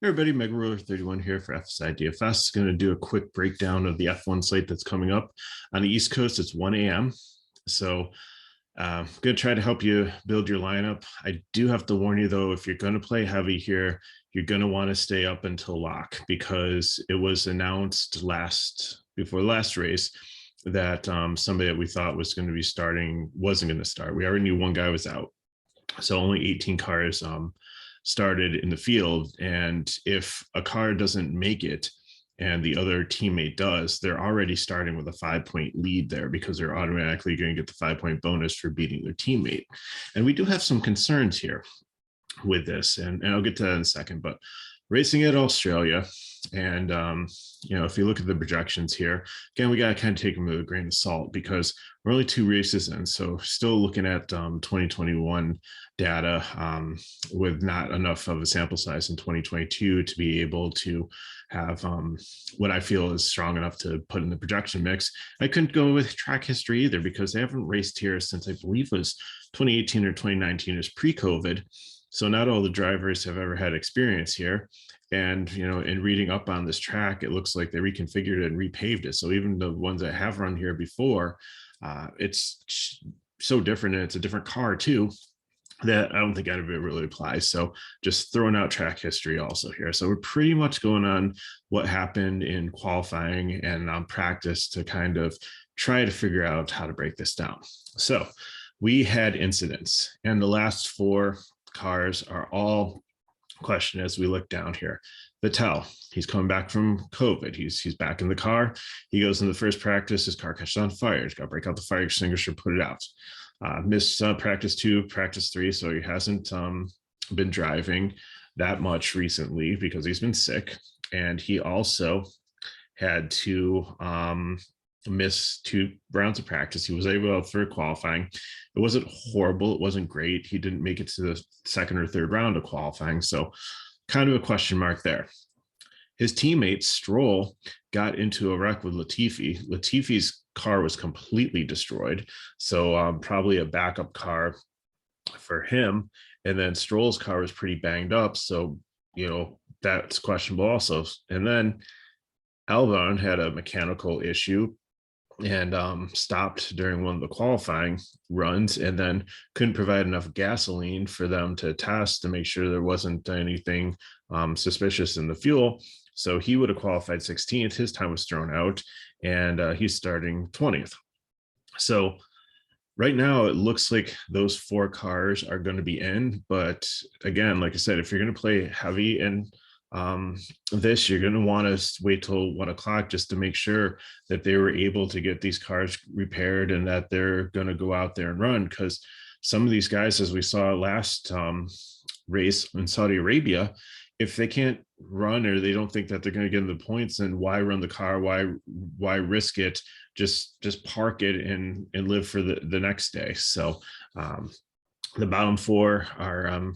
Hey everybody, Mega Ruler 31 here for FSIDFS. Going to do a quick breakdown of the F1 slate that's coming up. On the East Coast, it's 1 a.m. So going to try to help you build your lineup. I do have to warn you, though, if you're going to play heavy here, you're going to want to stay up until lock because it was announced before the last race that somebody that we thought was going to be starting wasn't going to start. We already knew one guy was out. So only 18 cars started in the field. And if a car doesn't make it and the other teammate does, they're already starting with a 5-point lead there because they're automatically going to get the 5-point bonus for beating their teammate. And we do have some concerns here with this, and I'll get to that in a second, but racing at Australia. And, if you look at the projections here, again, we got to kind of take them with a grain of salt because we're only 2 races in. So still looking at 2021 data with not enough of a sample size in 2022 to be able to have what I feel is strong enough to put in the projection mix. I couldn't go with track history either because they haven't raced here since I believe it was 2018 or 2019. It was pre-COVID. So not all the drivers have ever had experience here. And, in reading up on this track, it looks like they reconfigured it and repaved it. So even the ones that have run here before, it's so different, and it's a different car too, that I don't think any of it really applies. So just throwing out track history also here. So we're pretty much going on what happened in qualifying and practice to kind of try to figure out how to break this down. So we had incidents, and the last 4 cars are all question as we look down here. Vettel, he's coming back from COVID. He's back in the car. He goes in the first practice. His car catches on fire. He's got to break out the fire extinguisher, put it out. Missed practice 2, practice 3, so he hasn't been driving that much recently because he's been sick. And he also had to miss 2 rounds of practice. He was able for qualifying. It wasn't horrible. It wasn't great. He didn't make it to the second or third round of qualifying. So kind of a question mark there. His teammate Stroll got into a wreck with Latifi. Latifi's car was completely destroyed. So probably a backup car for him. And then Stroll's car was pretty banged up. So, that's questionable also. And then Albon had a mechanical issue and stopped during one of the qualifying runs and then couldn't provide enough gasoline for them to test to make sure there wasn't anything suspicious in the fuel. So he would have qualified 16th. His time was thrown out, and he's starting 20th. So right now, it looks like those 4 cars are going to be in. But again, like I said, if you're going to play heavy and this, you're going to want to wait till 1 o'clock just to make sure that they were able to get these cars repaired and that they're going to go out there and run. Because some of these guys, as we saw last race in Saudi Arabia, if they can't run or they don't think that they're going to get the points, then why run the car? Why risk it? Just park it and live for the next day. So the bottom 4 are, a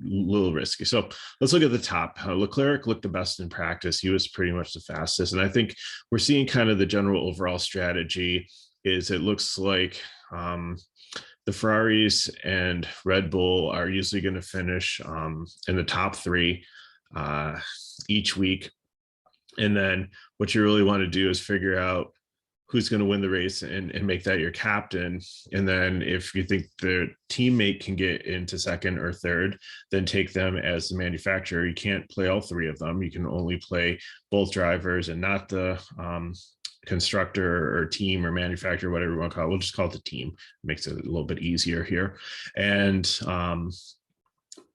little risky. So let's look at the top. Leclerc looked the best in practice. He was pretty much the fastest. And I think we're seeing kind of the general overall strategy is it looks like the Ferraris and Red Bull are usually going to finish in the top 3 each week. And then what you really want to do is figure out who's going to win the race and make that your captain. And then if you think their teammate can get into second or third, then take them as the manufacturer. You can't play all 3 of them. You can only play both drivers and not the constructor or team or manufacturer, whatever you want to call it. We'll just call it the team. It makes it a little bit easier here. And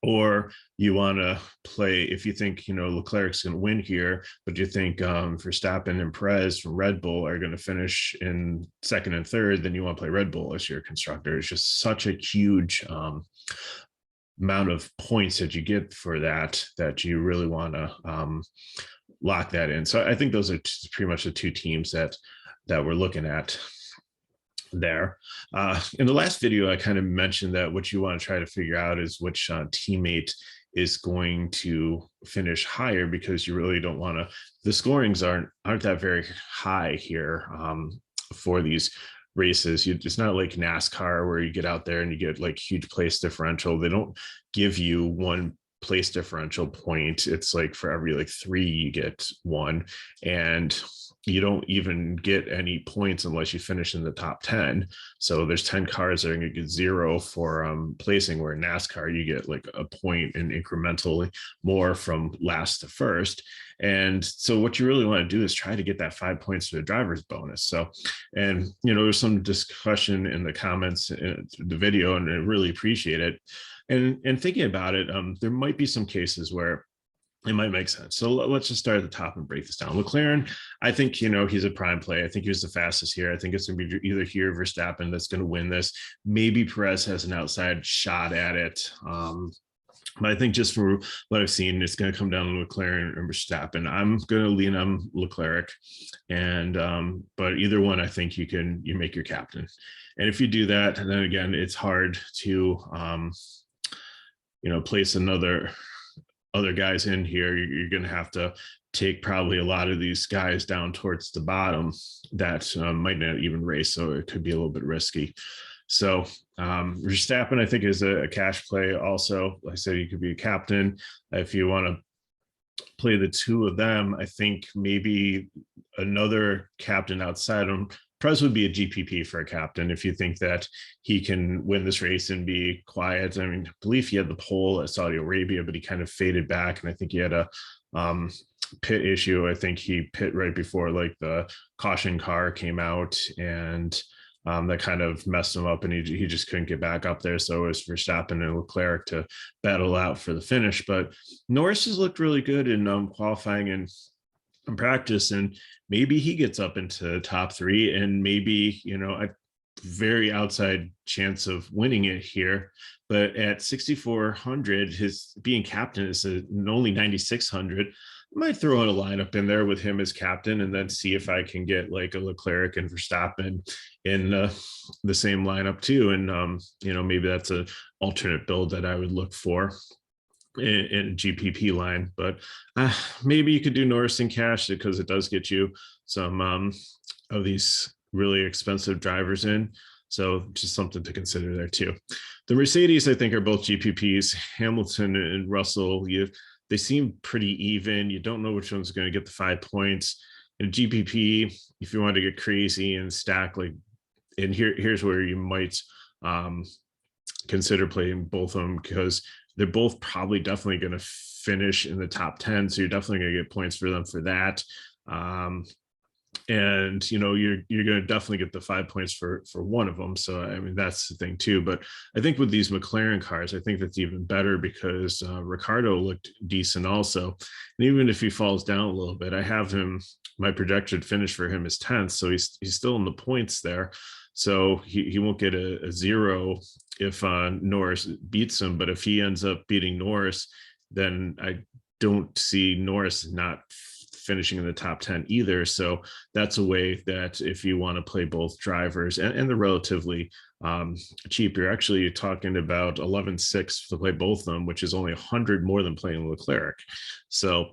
or you want to play, if you think, Leclerc's going to win here, but you think Verstappen and Perez from Red Bull are going to finish in second and third, then you want to play Red Bull as your constructor. It's just such a huge amount of points that you get for that you really want to lock that in. So I think those are pretty much the 2 teams that we're looking at there. In the last video, I kind of mentioned that what you want to try to figure out is which teammate is going to finish higher, because you really don't want to, the scorings aren't that very high here for these races. It's not like NASCAR where you get out there and you get like huge place differential. They don't give you one place differential point. It's like for every like 3 you get 1, and you don't even get any points unless you finish in the top 10. So there's 10 cars that are going to get 0 for placing, where in NASCAR you get like a point and incrementally more from last to first. And so what you really want to do is try to get that 5 points for the driver's bonus. So, and there's some discussion in the comments in the video, and I really appreciate it. And thinking about it, there might be some cases where it might make sense. So let's just start at the top and break this down. McLaren, I think, he's a prime play. I think he was the fastest here. I think it's going to be either he or Verstappen that's going to win this. Maybe Perez has an outside shot at it. But I think just from what I've seen, it's going to come down to McLaren or Verstappen. I'm going to lean on Leclerc, and but either one, I think you make your captain. And if you do that, and then again, it's hard to place other guys in here. You're going to have to take probably a lot of these guys down towards the bottom that might not even race, so it could be a little bit risky. So Verstappen, I think, is a cash play. Also, like I said, you could be a captain if you want to play the two of them. I think maybe another captain outside him. Prez would be a GPP for a captain if you think that he can win this race and be quiet. I mean, I believe he had the pole at Saudi Arabia, but he kind of faded back, and I think he had a pit issue. I think he pit right before like the caution car came out, and that kind of messed him up, and he just couldn't get back up there. So it was Verstappen and Leclerc to battle out for the finish. But Norris has looked really good in qualifying and in practice, and maybe he gets up into the top 3, and maybe a very outside chance of winning it here. But at 6,400, his being captain is only 9,600. I might throw in a lineup in there with him as captain, and then see if I can get like a Leclerc and Verstappen in the same lineup too. And maybe that's an alternate build that I would look for in GPP line. But maybe you could do Norris in cash, because it does get you some of these really expensive drivers in. So just something to consider there too. The Mercedes, I think, are both GPPs. Hamilton and Russell, they seem pretty even. You don't know which one's going to get the 5 points. In GPP, if you want to get crazy and stack, like, and here's where you might consider playing both of them, because they're both probably definitely going to finish in the top 10. So you're definitely going to get points for them for that. And you're going to definitely get the 5 points for one of them. So I mean, that's the thing too. But I think with these McLaren cars, I think that's even better, because Ricardo looked decent also. And even if he falls down a little bit, I have him, my projected finish for him is 10th, so he's still in the points there. So he won't get a 0 if Norris beats him. But if he ends up beating Norris, then I don't see Norris not finishing in the top 10 either. So that's a way that if you want to play both drivers, and they're relatively cheap, you're actually talking about 11.6 to play both of them, which is only 100 more than playing Leclerc. So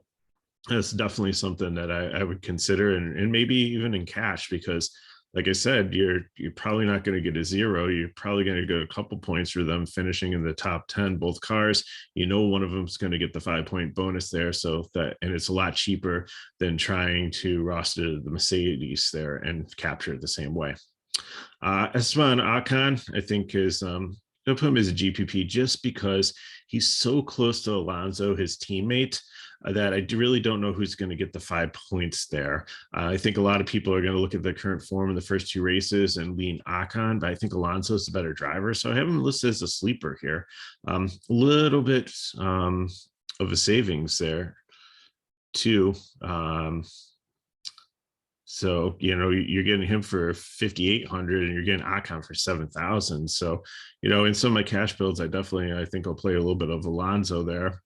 that's definitely something that I would consider, and maybe even in cash, because like I said, you're probably not going to get a 0. You're probably going to get a couple points for them finishing in the top 10, both cars. One of them is going to get the 5-point bonus there. So and it's a lot cheaper than trying to roster the Mercedes there and capture it the same way. Esteban Ocon, I think, is I'll put him as a GPP just because he's so close to Alonso, his teammate, that I really don't know who's going to get the 5 points there. I think a lot of people are going to look at the current form in the first 2 races and lean Ocon, but I think Alonso is the better driver. So I have him listed as a sleeper here. A little bit of a savings there too. So, you're getting him for 5,800 and you're getting Ocon for 7,000. So, in some of my cash builds, I think I'll play a little bit of Alonso there.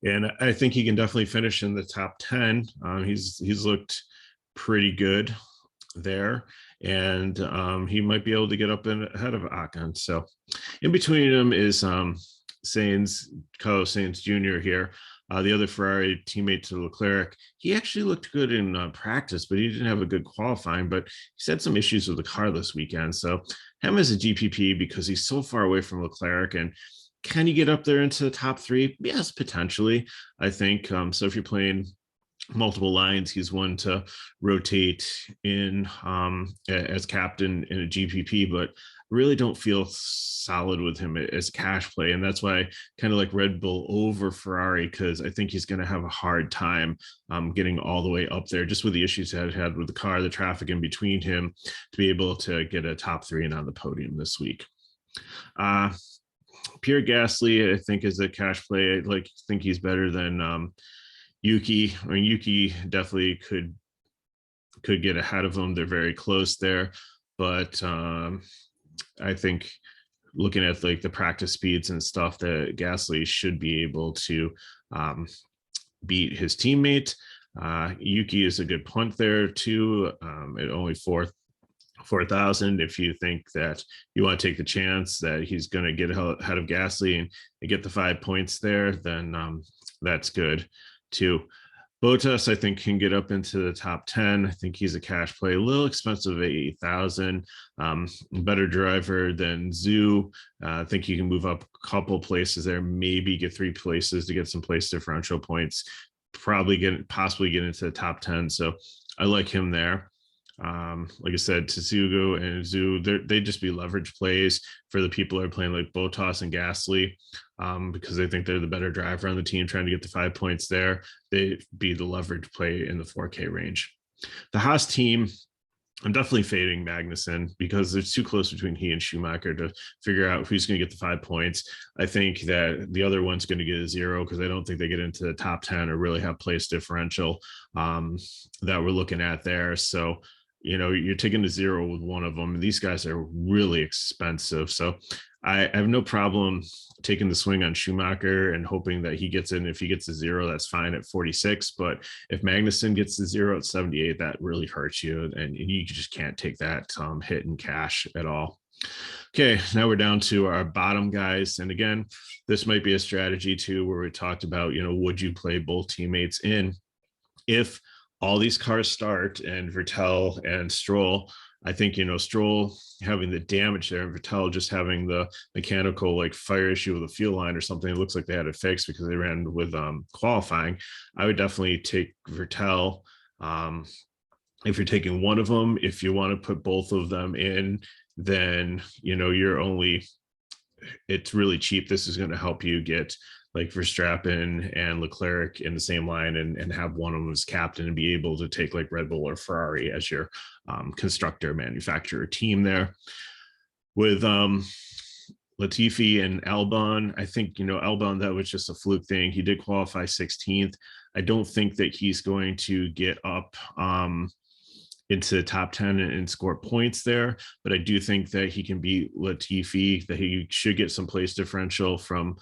And I think he can definitely finish in the top 10. He's looked pretty good there, and he might be able to get up ahead of Ocon. So in between them is Carlos Sainz Jr. here. The other Ferrari teammate to Leclerc. He actually looked good in practice, but he didn't have a good qualifying. But he's had some issues with the car this weekend. So him as a GPP, because he's so far away from Leclerc, and Can you get up there into the top 3? Yes, potentially. I think so. If you're playing multiple lines, he's one to rotate in as captain in a GPP, but really don't feel solid with him as cash play. And that's why I kind of like Red Bull over Ferrari, because I think he's going to have a hard time getting all the way up there, just with the issues that he had with the car, the traffic in between him, to be able to get a top 3 and on the podium this week. Pierre Gasly, I think, is a cash play. I think he's better than Yuki. I mean, Yuki definitely could get ahead of him. They're very close there, but I think looking at like the practice speeds and stuff, that Gasly should be able to beat his teammate. Yuki is a good punt there too, at only 4,000. If you think that you want to take the chance that he's going to get ahead of Gasly and get the 5 points there, then that's good too. Bottas, I think, can get up into the top 10. I think he's a cash play, a little expensive at 8,000. Better driver than Zhu. I think he can move up a couple places there, maybe get 3 places to get some place differential points, possibly get into the top 10. So I like him there. Like I said, Tsugo and Zhu, they just be leverage plays for the people who are playing like Bottas and Gasly, because they think they're the better driver on the team, trying to get the 5 points there. They be the leverage play in the 4K range. The Haas team, I'm definitely fading Magnussen because there's too close between he and Schumacher to figure out who's going to get the 5 points. I think that the other one's going to get a 0 because I don't think they get into the top 10 or really have place differential that we're looking at there. So you're taking a 0 with one of them. These guys are really expensive. So I have no problem taking the swing on Schumacher and hoping that he gets in. If he gets a 0, that's fine at 46. But if Magnussen gets the 0 at 78, that really hurts you. And you just can't take that hit in cash at all. Okay, now we're down to our bottom guys. And again, this might be a strategy too, where we talked about, would you play both teammates in if all these cars start, and Vettel and Stroll, I think, Stroll having the damage there and Vettel just having the mechanical like fire issue with the fuel line or something. It looks like they had it fixed because they ran with qualifying. I would definitely take Vettel. If you're taking one of them, if you want to put both of them in, then, it's really cheap. This is going to help you get like Verstappen and Leclerc in the same line and have one of them as captain and be able to take like Red Bull or Ferrari as your constructor manufacturer team there. With Latifi and Albon, I think, Albon, that was just a fluke thing. He did qualify 16th. I don't think that he's going to get up into the top 10 and score points there, but I do think that he can beat Latifi, that he should get some place differential from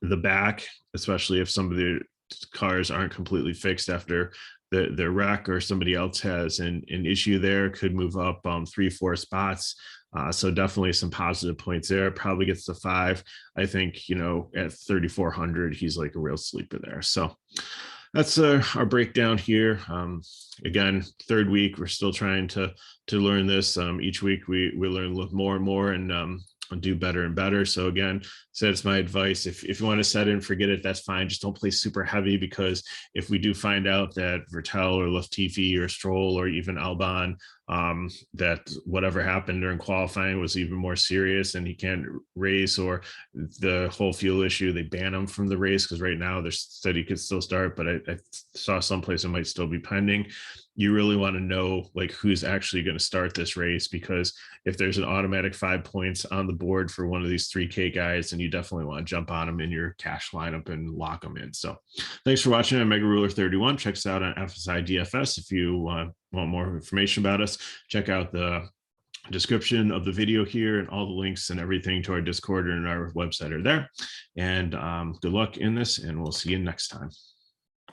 the back, especially if some of the cars aren't completely fixed after the wreck, or somebody else has an issue there, could move up 3-4 spots. So definitely some positive points there. Probably gets to 5. I think, at 3,400, he's like a real sleeper there. So that's our breakdown here. Again, 3rd week, we're still trying to learn this. Each week we learn more and more and do better and better. So again, it's my advice. If you want to set in, forget it, that's fine. Just don't play super heavy, because if we do find out that Vettel or Latifi or Stroll or even Albon, that whatever happened during qualifying was even more serious and he can't race, or the whole fuel issue, they ban him from the race, because right now they said he could still start, but I saw someplace it might still be pending. You really want to know like who's actually going to start this race, because if there's an automatic 5 points on the board for one of these 3K guys, then you definitely want to jump on them in your cash lineup and lock them in. So thanks for watching. I'm Mega Ruler 31. Check us out on FSIDFS. If you want more information about us, check out the description of the video here, and all the links and everything to our Discord and our website are there. And good luck in this, and we'll see you next time.